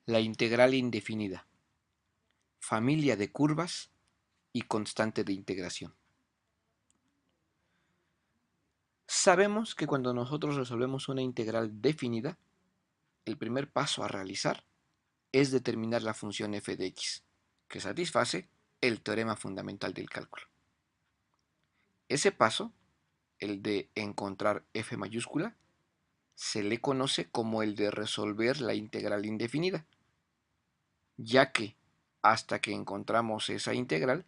La integral indefinida, familia de curvas y constante de integración. Sabemos que cuando nosotros resolvemos una integral definida, el primer paso a realizar es determinar la función f de x, que satisface el teorema fundamental del cálculo. Ese paso, el de encontrar f mayúscula, se le conoce como el de resolver la integral indefinida, ya que hasta que encontramos esa integral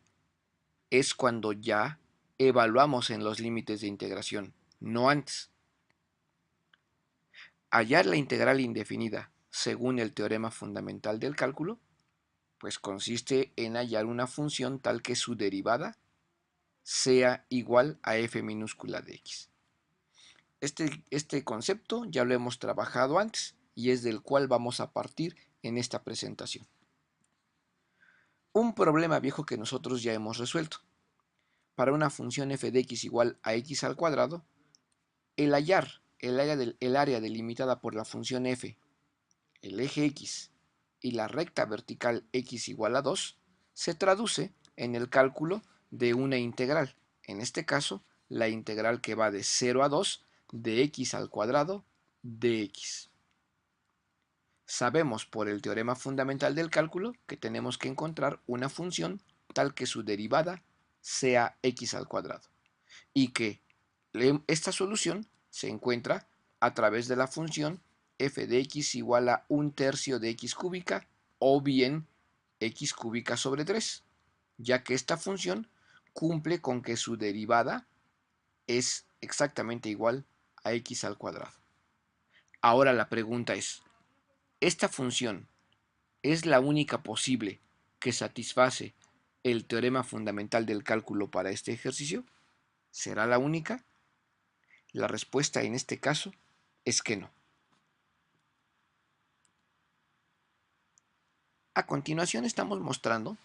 es cuando ya evaluamos en los límites de integración, no antes. Hallar la integral indefinida según el teorema fundamental del cálculo, pues consiste en hallar una función tal que su derivada sea igual a f minúscula de x. Este concepto ya lo hemos trabajado antes y es del cual vamos a partir en esta presentación. Un problema viejo que nosotros ya hemos resuelto. Para una función f de x igual a x al cuadrado, el hallar el área delimitada por la función f, el eje x y la recta vertical x igual a 2 se traduce en el cálculo de una integral, en este caso la integral que va de 0 a 2 de x al cuadrado dx. Sabemos por el teorema fundamental del cálculo que tenemos que encontrar una función tal que su derivada sea x al cuadrado y que esta solución se encuentra a través de la función f de x igual a 1/3 de x cúbica o bien x cúbica sobre 3, ya que esta función cumple con que su derivada es exactamente igual a x al cuadrado. Ahora la pregunta es, ¿esta función es la única posible que satisface el teorema fundamental del cálculo para este ejercicio? ¿Será la única? La respuesta en este caso es que no. A continuación estamos mostrando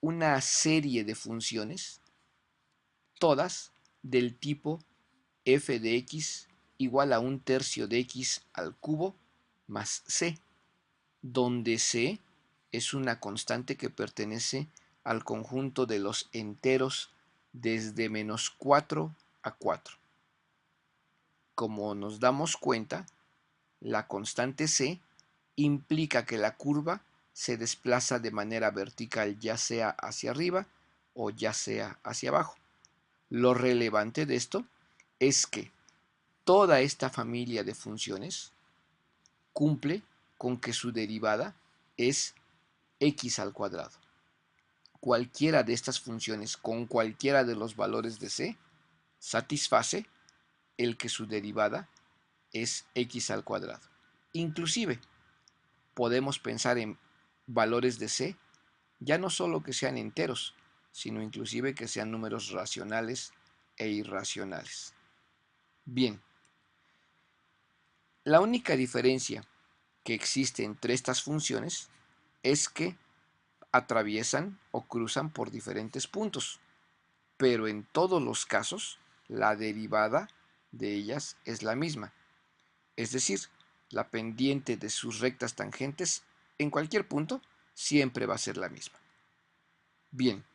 una serie de funciones, todas del tipo f de x igual a 1/3 de x al cubo más c, donde c es una constante que pertenece al conjunto de los enteros desde -4 a 4. Como nos damos cuenta, la constante c implica que la curva se desplaza de manera vertical, ya sea hacia arriba o ya sea hacia abajo. Lo relevante de esto es que toda esta familia de funciones cumple con que su derivada es x al cuadrado. Cualquiera de estas funciones con cualquiera de los valores de c satisface el que su derivada es x al cuadrado. Inclusive podemos pensar en valores de c ya no solo que sean enteros, sino inclusive que sean números racionales e irracionales. Bien, la única diferencia que existe entre estas funciones es que atraviesan o cruzan por diferentes puntos, pero en todos los casos la derivada de ellas es la misma, es decir, la pendiente de sus rectas tangentes en cualquier punto siempre va a ser la misma. Bien,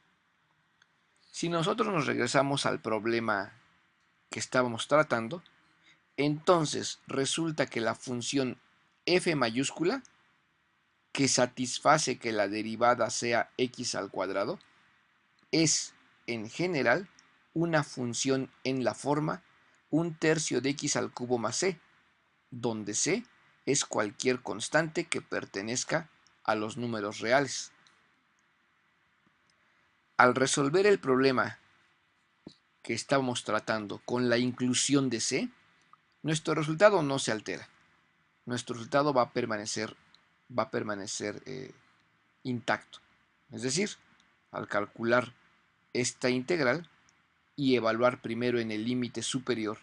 si nosotros nos regresamos al problema que estábamos tratando, entonces resulta que la función f mayúscula, que satisface que la derivada sea x al cuadrado, es en general una función en la forma 1/3 de x al cubo más c, donde c es cualquier constante que pertenezca a los números reales. Al resolver el problema que estamos tratando con la inclusión de c, nuestro resultado no se altera. Nuestro resultado va a permanecer intacto. Es decir, al calcular esta integral y evaluar primero en el límite superior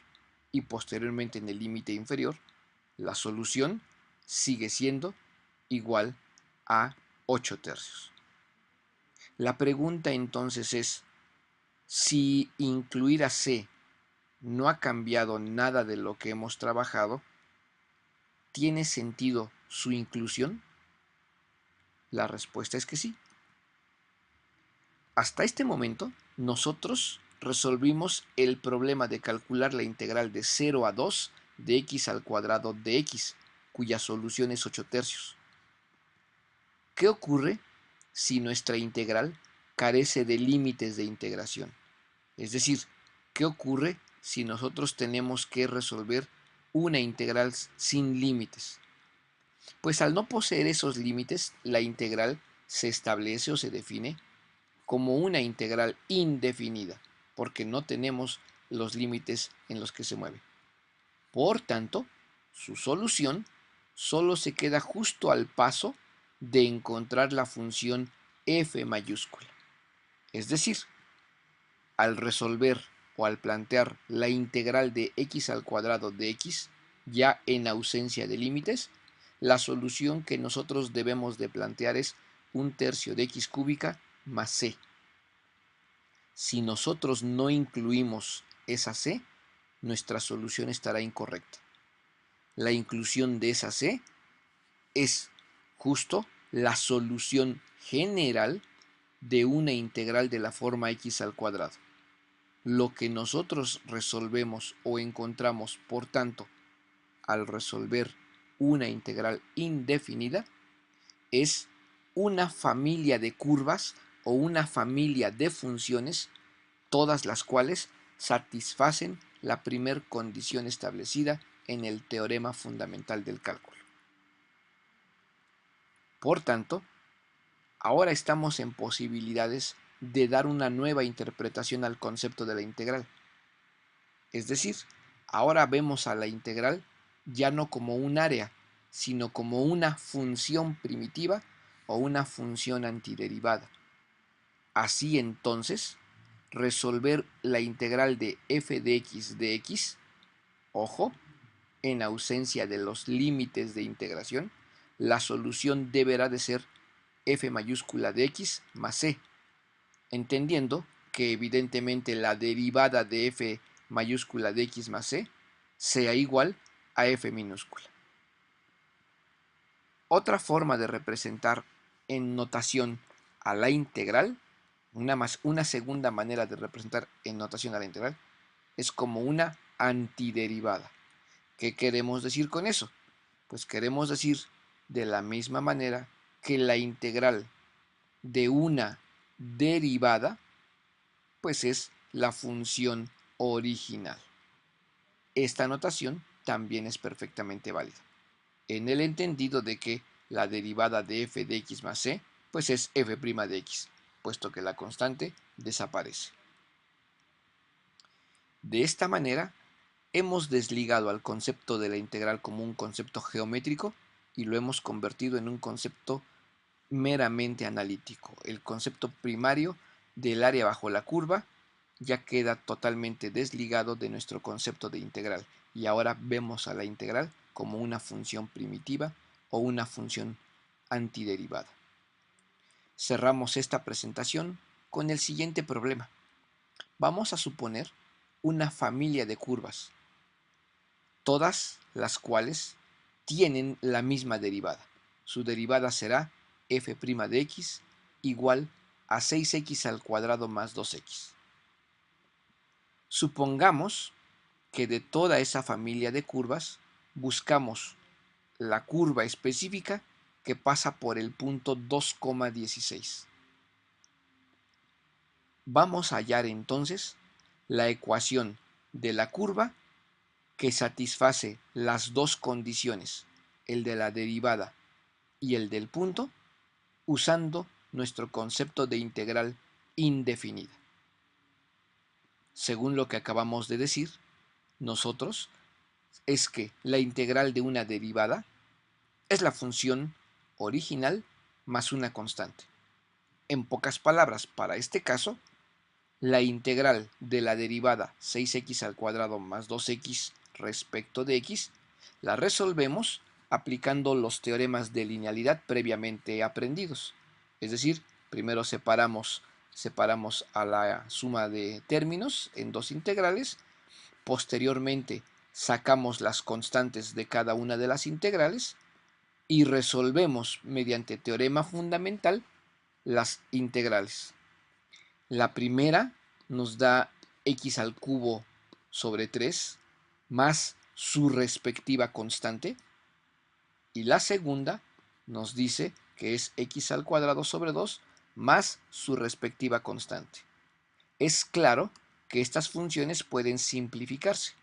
y posteriormente en el límite inferior, la solución sigue siendo igual a 8/3. La pregunta entonces es, si incluir a c no ha cambiado nada de lo que hemos trabajado, ¿tiene sentido su inclusión? La respuesta es que sí. Hasta este momento, nosotros resolvimos el problema de calcular la integral de 0 a 2 de x al cuadrado de x, cuya solución es 8 tercios. ¿Qué ocurre si nuestra integral carece de límites de integración? Es decir, ¿qué ocurre si nosotros tenemos que resolver una integral sin límites? Pues al no poseer esos límites, la integral se establece o se define como una integral indefinida, porque no tenemos los límites en los que se mueve. Por tanto, su solución solo se queda justo al paso de encontrar la función f mayúscula. Es decir, al resolver o al plantear la integral de x al cuadrado de x, ya en ausencia de límites, la solución que nosotros debemos de plantear es 1/3 de x cúbica más c. Si nosotros no incluimos esa c, nuestra solución estará incorrecta. La inclusión de esa c es justo la solución general de una integral de la forma x al cuadrado. Lo que nosotros resolvemos o encontramos, por tanto, al resolver una integral indefinida, es una familia de curvas o una familia de funciones, todas las cuales satisfacen la primer condición establecida en el teorema fundamental del cálculo. Por tanto, ahora estamos en posibilidades de dar una nueva interpretación al concepto de la integral. Es decir, ahora vemos a la integral ya no como un área, sino como una función primitiva o una función antiderivada. Así entonces, resolver la integral de f de x, ojo, en ausencia de los límites de integración, la solución deberá de ser f mayúscula de x más c, entendiendo que evidentemente la derivada de f mayúscula de x más c sea igual a f minúscula. Otra forma de representar en notación a la integral, una segunda manera de representar en notación a la integral, es como una antiderivada. ¿Qué queremos decir con eso? Pues queremos decir de la misma manera que la integral de una derivada, pues es la función original. Esta notación también es perfectamente válida, en el entendido de que la derivada de f de x más c, pues es f' de x, puesto que la constante desaparece. De esta manera, hemos desligado al concepto de la integral como un concepto geométrico y lo hemos convertido en un concepto meramente analítico. El concepto primario del área bajo la curva ya queda totalmente desligado de nuestro concepto de integral y ahora vemos a la integral como una función primitiva o una función antiderivada. Cerramos esta presentación con el siguiente problema. Vamos a suponer una familia de curvas, todas las cuales tienen la misma derivada. Su derivada será f' de x igual a 6x al cuadrado más 2x. Supongamos que de toda esa familia de curvas buscamos la curva específica que pasa por el punto 2,16. Vamos a hallar entonces la ecuación de la curva que satisface las dos condiciones, el de la derivada y el del punto, usando nuestro concepto de integral indefinida. Según lo que acabamos de decir, nosotros es que la integral de una derivada es la función original más una constante. En pocas palabras, para este caso, la integral de la derivada 6x al cuadrado más 2x respecto de x la resolvemos aplicando los teoremas de linealidad previamente aprendidos. Es decir, primero separamos a la suma de términos en dos integrales, posteriormente sacamos las constantes de cada una de las integrales y resolvemos mediante teorema fundamental las integrales. La primera nos da x al cubo sobre 3 más su respectiva constante, y la segunda nos dice que es x al cuadrado sobre 2 más su respectiva constante. Es claro que estas funciones pueden simplificarse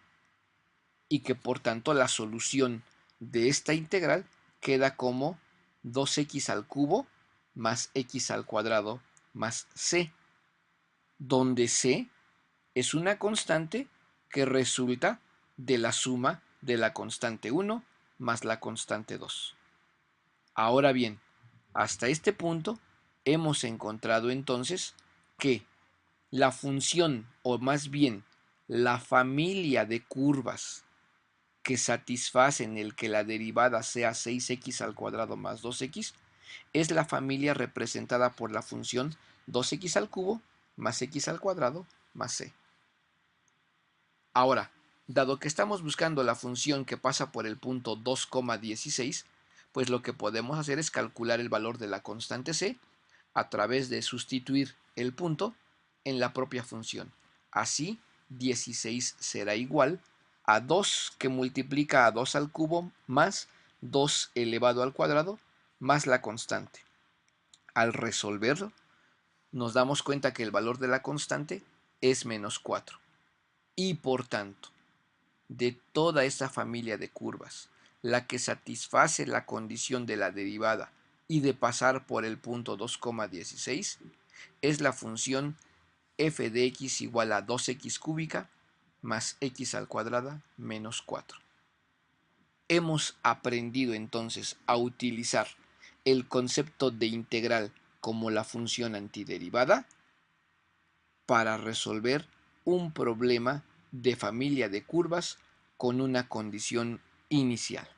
y que por tanto la solución de esta integral queda como 2x al cubo más x al cuadrado más c, donde c es una constante que resulta de la suma de la constante 1 más la constante 2. Ahora bien, hasta este punto hemos encontrado entonces que la función, o más bien la familia de curvas que satisfacen el que la derivada sea 6x al cuadrado más 2x, es la familia representada por la función 2x al cubo más x al cuadrado más c. Ahora, dado que estamos buscando la función que pasa por el punto 2,16, pues lo que podemos hacer es calcular el valor de la constante c a través de sustituir el punto en la propia función. Así, 16 será igual a 2 que multiplica a 2 al cubo más 2 elevado al cuadrado más la constante. Al resolverlo, nos damos cuenta que el valor de la constante es menos 4. Y por tanto, de toda esa familia de curvas, la que satisface la condición de la derivada y de pasar por el punto 2,16 es la función f de x igual a 2x cúbica más x al cuadrado menos 4. Hemos aprendido entonces a utilizar el concepto de integral como la función antiderivada para resolver un problema de familia de curvas con una condición inicial.